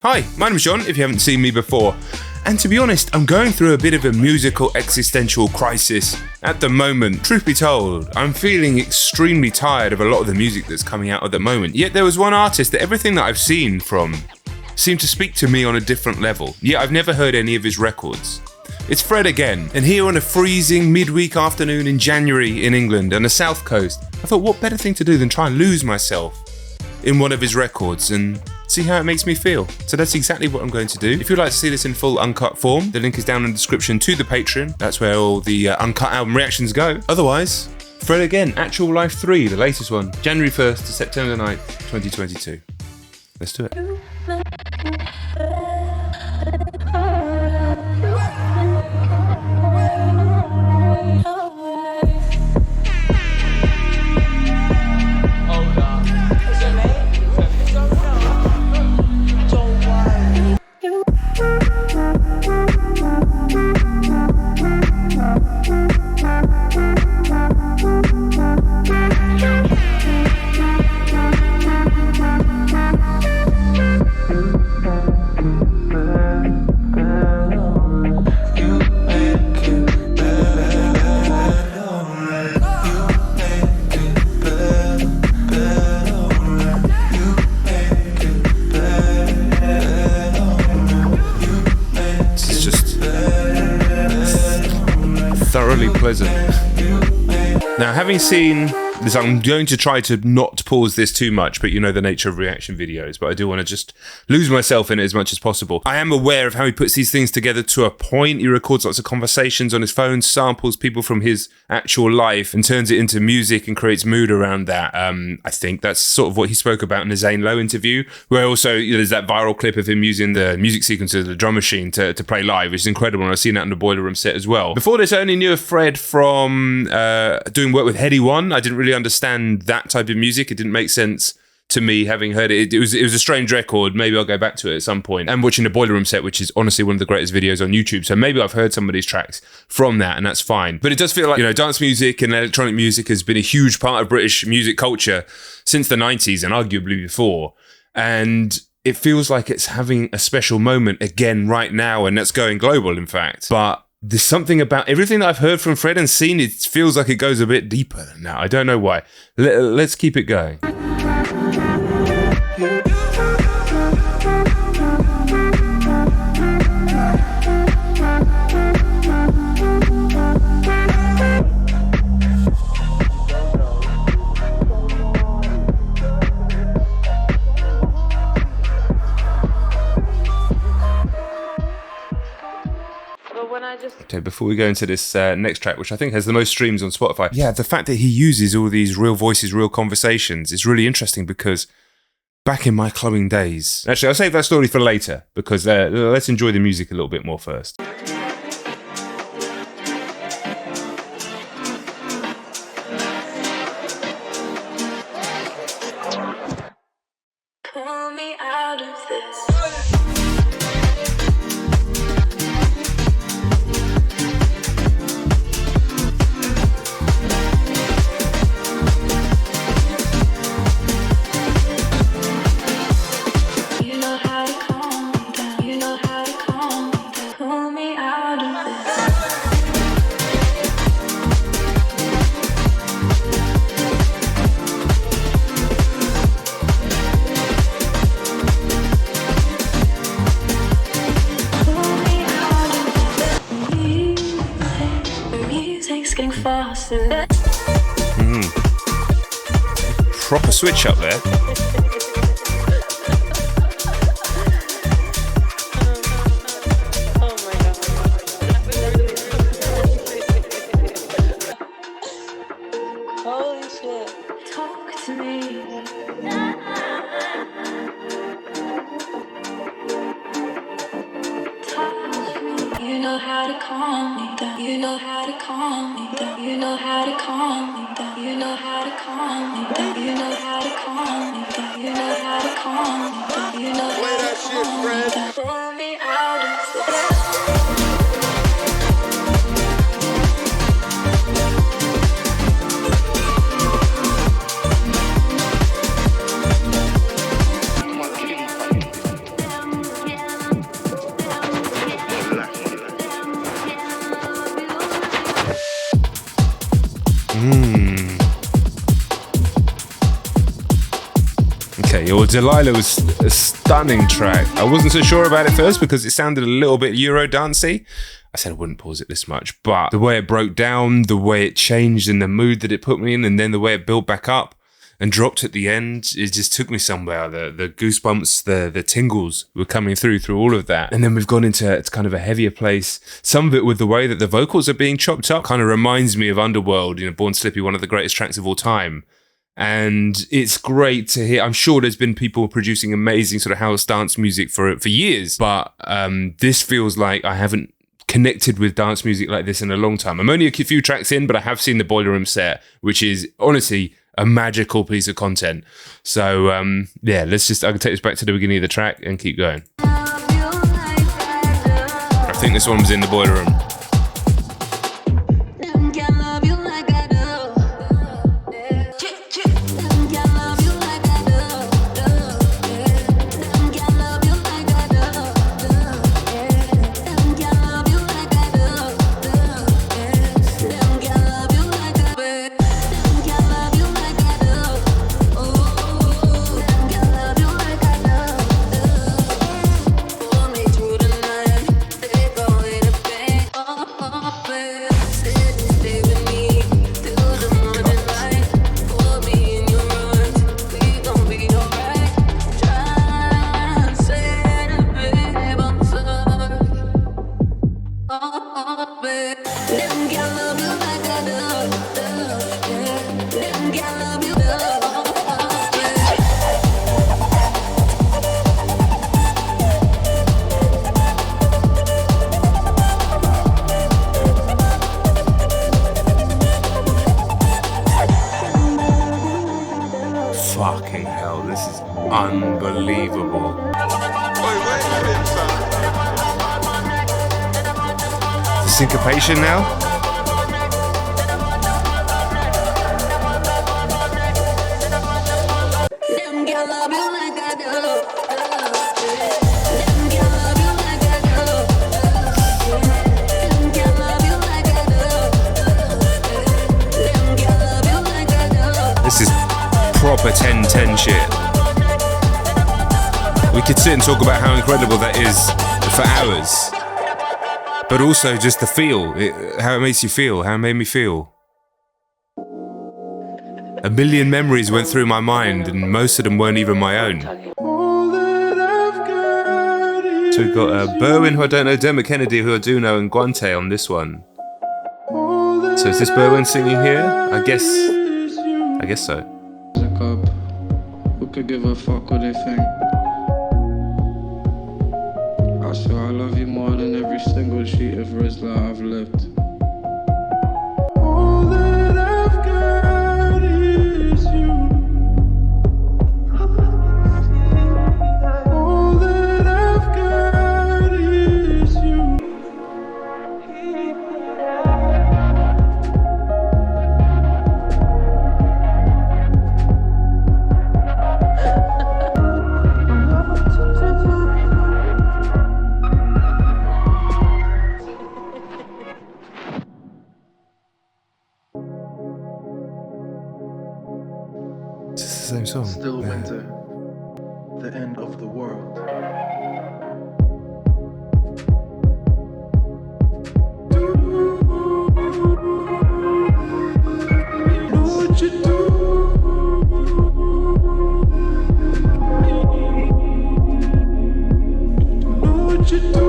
Hi, my name's John, if you haven't seen me before. And to be honest, I'm going through a bit of a musical existential crisis at the moment. Truth be told, I'm feeling extremely tired of a lot of the music that's coming out at the moment. Yet there was one artist that everything that I've seen from seemed to speak to me on a different level. Yet I've never heard any of his records. It's Fred again, and here on a freezing midweek afternoon in January in England on the south coast, I thought what better thing to do than try and lose myself in one of his records and see how it makes me feel. So that's exactly what I'm going to do. If you'd like to see this in full uncut form, the link is down in the description to the Patreon. That's where all the uncut album reactions go. Otherwise, Fred again, Actual Life 3, the latest one, January 1st to September 9th, 2022. Let's do it. Thoroughly pleasant. Now, having seen this, I'm going to try to not pause this too much, but you know the nature of reaction videos, but I do want to just lose myself in it as much as possible. I am aware of how he puts these things together to a point. He records lots of conversations on his phone, samples people from his actual life and turns it into music and creates mood around that. I think that's sort of what he spoke about in the Zane Lowe interview, where also there's that viral clip of him using the music sequence of the drum machine to play live, which is incredible, and I've seen that in the Boiler Room set as well. Before this, I only knew of Fred from doing work with Heady One. I didn't really understand that type of music. It didn't make sense to me having heard it. It was a strange record. Maybe I'll go back to it at some point. And watching the Boiler Room set, which is honestly one of the greatest videos on YouTube. So maybe I've heard some of these tracks from that, and that's fine. But it does feel like, you know, dance music and electronic music has been a huge part of British music culture since the 90s and arguably before. And it feels like it's having a special moment again right now, and that's going global, in fact. But there's something about everything that I've heard from Fred and seen, it feels like it goes a bit deeper than that. I don't know why. Let's keep it going. Okay, before we go into this next track, which I think has the most streams on Spotify, yeah, the fact that he uses all these real voices, real conversations is really interesting because back in my clubbing days, actually, I'll save that story for later because let's enjoy the music a little bit more first. Pull me out of this. Proper switch up there. Holy shit. Talk to me. You know how to calm me down. You know how to calm me down. You know how to calm me down. You know how to calm me down. You know how to calm me down. You know how to calm me down. You know how to calm me down. Pull me out of this. me. Or Delilah was a stunning track. I wasn't so sure about it first because it sounded a little bit Euro dancey. I said I wouldn't pause it this much, but the way it broke down, the way it changed and the mood that it put me in, and then the way it built back up and dropped at the end, it just took me somewhere. The goosebumps, the tingles were coming through all of that. And then we've gone into it's kind of a heavier place. Some of it with the way that the vocals are being chopped up kind of reminds me of Underworld, Born Slippy, one of the greatest tracks of all time. And it's great to hear. I'm sure there's been people producing amazing sort of house dance music for years, but this feels like I haven't connected with dance music like this in a long time. I'm only a few tracks in, but I have seen the Boiler Room set, which is honestly a magical piece of content. So yeah, I can take this back to the beginning of the track and keep going. I think this one was in the Boiler Room. Fucking hell, this is unbelievable. The syncopation now? This is proper 10-10 shit. We could sit and talk about how incredible that is for hours, but also just the feel, how it makes you feel, how it made me feel. A million memories went through my mind, and most of them weren't even my own. So we've got Berwin, who I don't know, Dermot Kennedy, who I do know, and Guante on this one. So is this Berwin singing here? I guess so. Who could give a fuck what they think? I swear I love you more than every single sheet of Rizla I've lived. All that I've got is you. All that I've got is you. Same song. Still winter, the end of the world. Know what you do. Know what you do.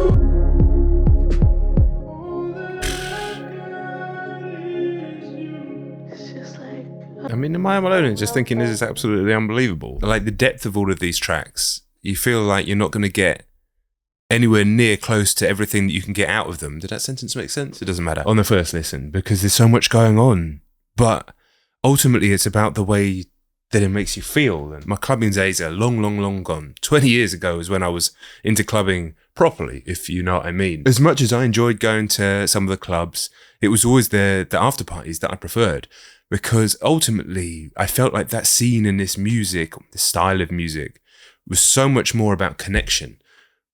I mean, am I alone just thinking this is absolutely unbelievable? Like the depth of all of these tracks, you feel like you're not going to get anywhere near close to everything that you can get out of them. Did that sentence make sense? It doesn't matter on the first listen because there's so much going on. But ultimately, it's about the way that it makes you feel. And my clubbing days are long, long, long gone. 20 years ago is when I was into clubbing properly, if you know what I mean. As much as I enjoyed going to some of the clubs, it was always the after parties that I preferred. Because ultimately, I felt like that scene in this music, the style of music, was so much more about connection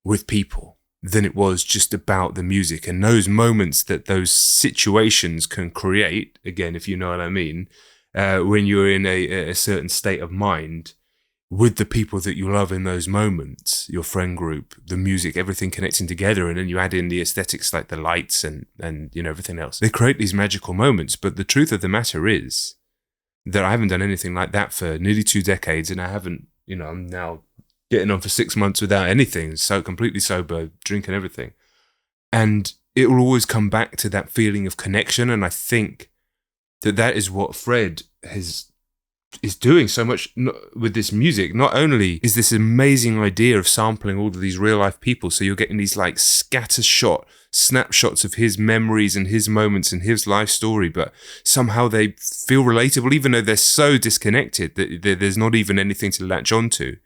with people than it was just about the music. And those moments that those situations can create, again, if you know what I mean, when you're in a certain state of mind, with the people that you love in those moments, your friend group, the music, everything connecting together, and then you add in the aesthetics like the lights and everything else. They create these magical moments, but the truth of the matter is that I haven't done anything like that for nearly 2 decades, and I haven't, I'm now getting on for 6 months without anything, so completely sober, drinking everything. And it will always come back to that feeling of connection, and I think that is what Fred is doing so much with this music. Not only is this amazing idea of sampling all of these real life people, so you're getting these like scattershot snapshots of his memories and his moments and his life story, but somehow they feel relatable, even though they're so disconnected that there's not even anything to latch onto.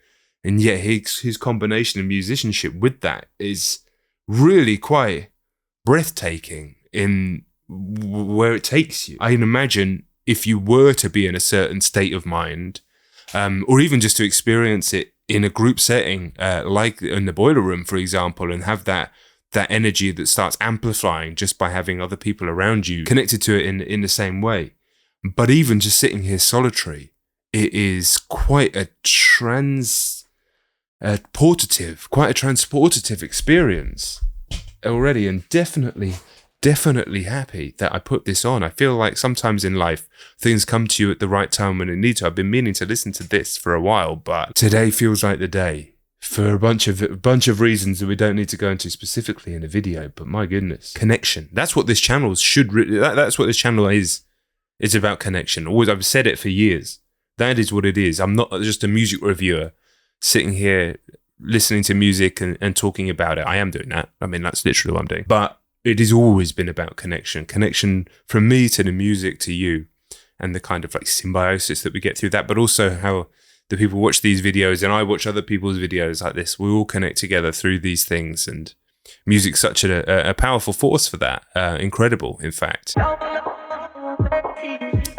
And yet his combination of musicianship with that is really quite breathtaking in where it takes you. I can imagine if you were to be in a certain state of mind, or even just to experience it in a group setting, like in the Boiler Room, for example, and have that energy that starts amplifying just by having other people around you connected to it in the same way. But even just sitting here solitary, it is quite a transportative experience already, and definitely happy that I put this on. I feel like sometimes in life things come to you at the right time when it needs to. I've been meaning to listen to this for a while, but today feels like the day for a bunch of reasons that we don't need to go into specifically in a video. But my goodness, connection. That's what this channel that's what this channel is. It's about connection. Always, I've said it for years. That is what it is. I'm not just a music reviewer sitting here listening to music and talking about it. I am doing that. I mean, that's literally what I'm doing. But it has always been about connection from me to the music to you, and the kind of like symbiosis that we get through that, but also how the people watch these videos and I watch other people's videos like this. We all connect together through these things, and music's such a powerful force for that. Incredible, in fact.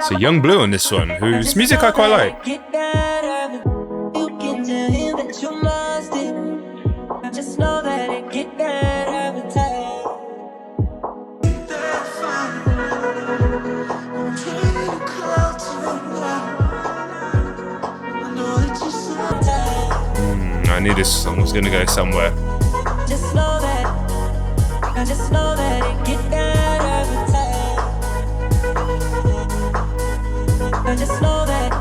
So Young Blue on this one, whose music I quite like. Just know that it get better every time. I knew this song was going to go somewhere. Just know that it get better every time. I just know that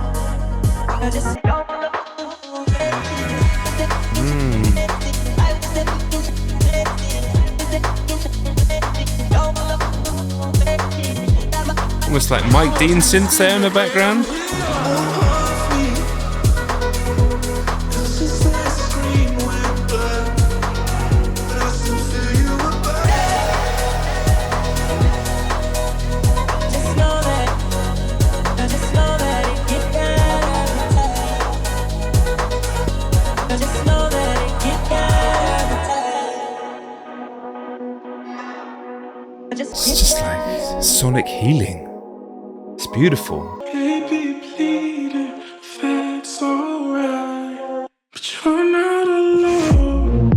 Almost like Mike Dean synths there in the background. It's just like sonic healing. It's beautiful. Baby pleading, that's alright, but you're not alone.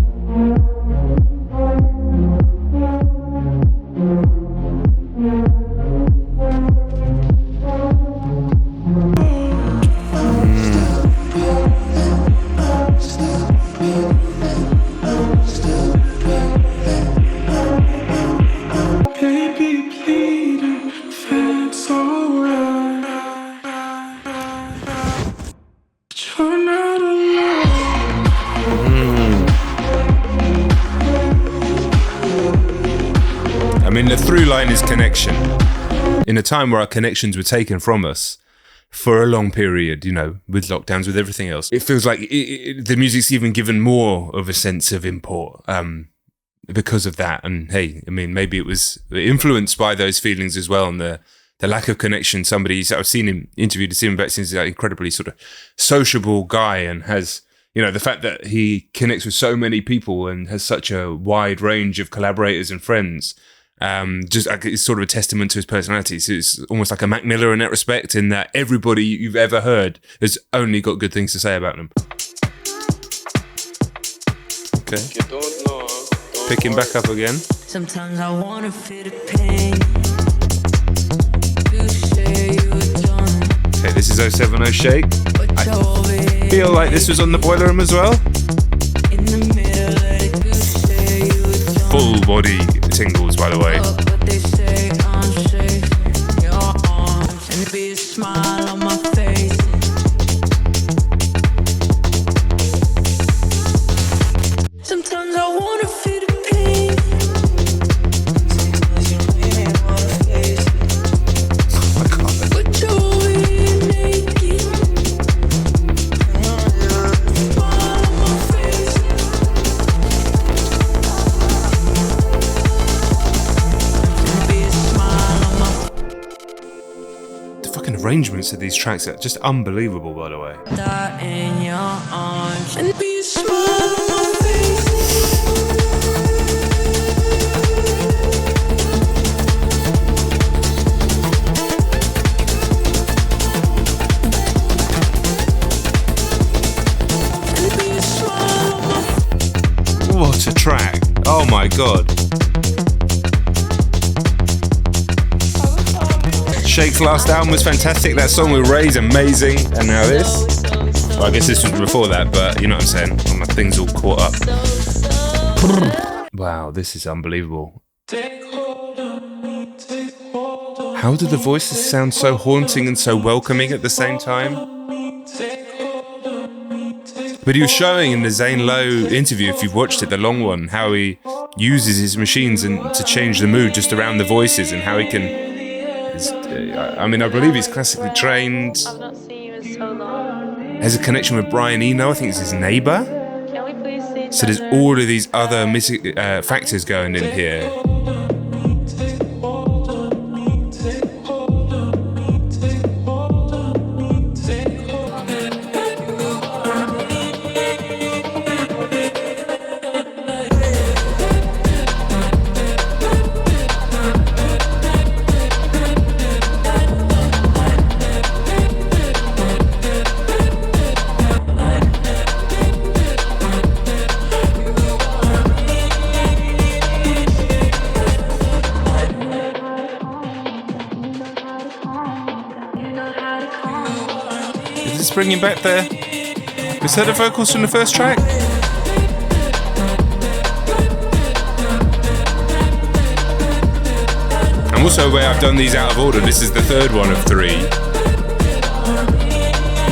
I mean, the through line is connection. In a time where our connections were taken from us for a long period, with lockdowns, with everything else, it feels like the music's even given more of a sense of import because of that. And hey, I mean, maybe it was influenced by those feelings as well, and the lack of connection. I've seen him interviewed, to see him back since he's an incredibly sort of sociable guy, and has, the fact that he connects with so many people and has such a wide range of collaborators and friends. It's sort of a testament to his personality. So it's almost like a Mac Miller in that respect, in that everybody you've ever heard has only got good things to say about them. Okay. Picking back up again. Sometimes I wanna feel the pain. You say you were done. Okay, this is 070 Shake. I I feel like this was on the Boiler Room as well. Full body tingles, by the way. Sometimes I wanna feel the pain. But you're naked. Smile on my face. The fucking arrangements of these tracks are just unbelievable, by the way. Die in your arms and be a smile on my face. And be a smile on my What a track. Oh my god. Shake's last album was fantastic. That song with Ray's amazing. And now this. Well, I guess this was before that, but you know what I'm saying. My things all caught up. Wow, this is unbelievable. How do the voices sound so haunting and so welcoming at the same time? But he was showing in the Zane Lowe interview, if you've watched it, the long one, how he uses his machines and to change the mood just around the voices and how he can... I mean, I believe he's classically trained. I've not seen you in so long. Has a connection with Brian Eno, I think it's his neighbour. Can we please see So there's all of these other factors going in here. Bringing back the set of vocals from the first track. I'm also aware I've done these out of order. This is the third one of 3.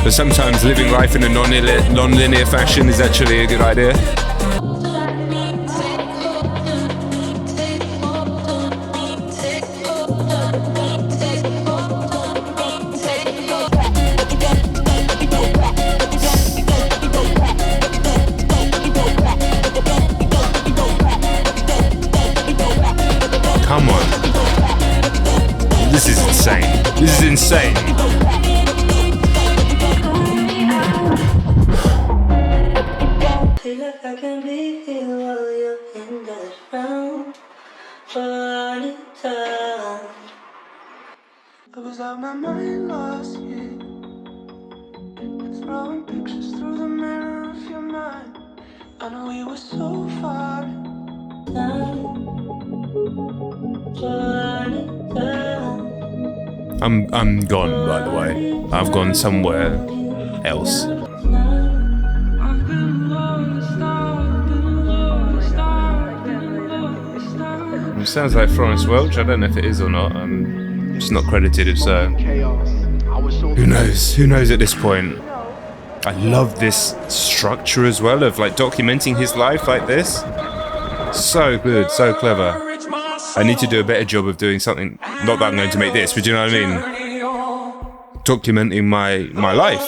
But sometimes living life in a non-linear fashion is actually a good idea. Come on. This is insane. This is insane. Feel like I can be here while you're in that round for all the time. I was out my mind last year, throwing pictures through the mirror of your mind. I know we were so far. I'm gone, by the way. I've gone somewhere else. It sounds like Florence Welch. I don't know if it is or not. It's not credited if so. Who knows? Who knows at this point? I love this structure as well of like documenting his life like this. So good, so clever. I need to do a better job of doing something. Not that I'm going to make this, but you know what I mean? Documenting my life.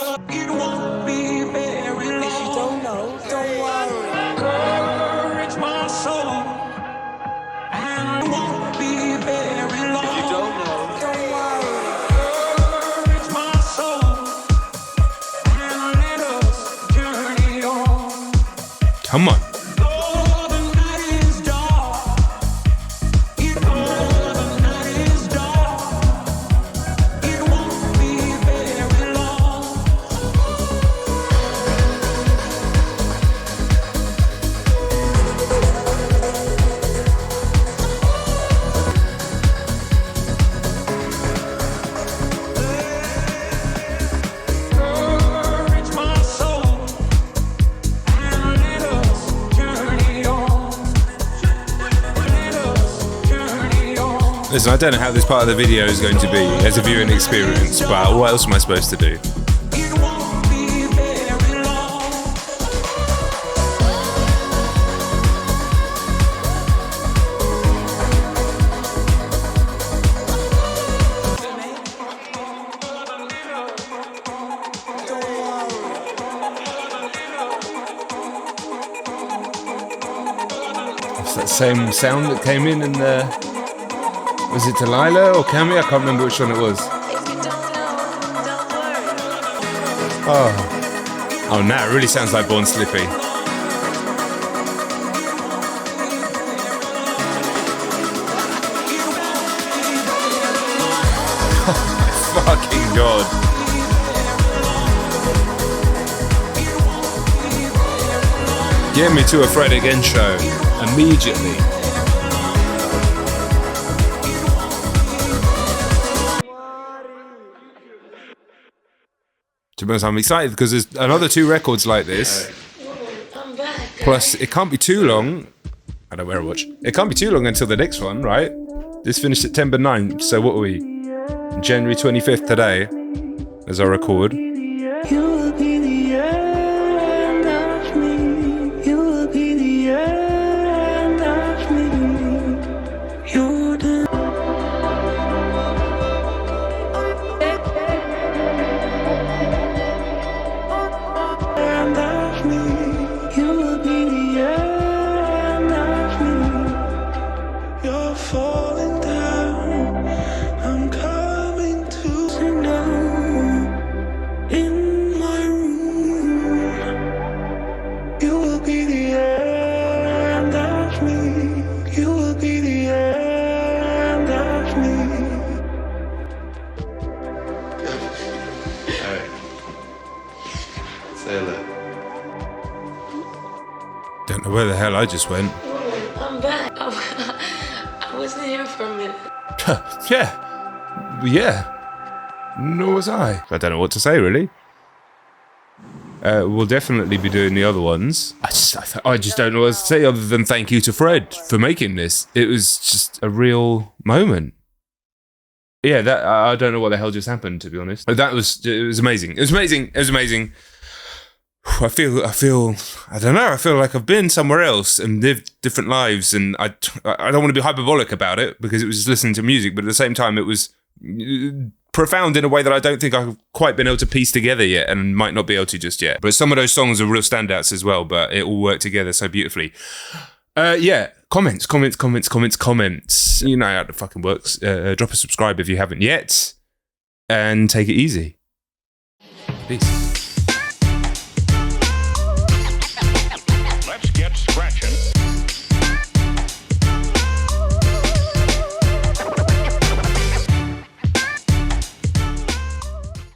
Come on. Listen, I don't know how this part of the video is going to be as a viewing experience, but what else am I supposed to do? It's that same sound that came in the... Was it Delilah or Cammy? I can't remember which one it was. Oh, now it really sounds like Born Slippy. Oh my fucking god. Get me to a Fred Again show immediately. To be honest, I'm excited because there's another 2 records like this. I'm back. Plus, it can't be too long. I don't wear a watch. It can't be too long until the next one, right? This finished September 9th, so what are we? January 25th today, as I record. You will be the end of me. You will be the end of me. You're the end of me. You will be the end of me. You're falling down. I'm coming to sit down in my room. You will be the end of me. You will be the end of me. Alright. Say hello. Don't know where the hell I just went. I'm back. I wasn't here for a minute. Yeah. Nor was I. I don't know what to say, really. We'll definitely be doing the other ones. I just don't know what to say other than thank you to Fred for making this. It was just a real moment. Yeah, that I don't know what the hell just happened, to be honest. But it was amazing. It was amazing. I feel I don't know, I feel like I've been somewhere else and lived different lives, and I don't want to be hyperbolic about it because it was just listening to music, but at the same time it was profound in a way that I don't think I've quite been able to piece together yet, and might not be able to just yet. But some of those songs are real standouts as well, but it all worked together so beautifully. Yeah, comments. You know how it fucking works. Drop a subscribe if you haven't yet, and take it easy. Peace.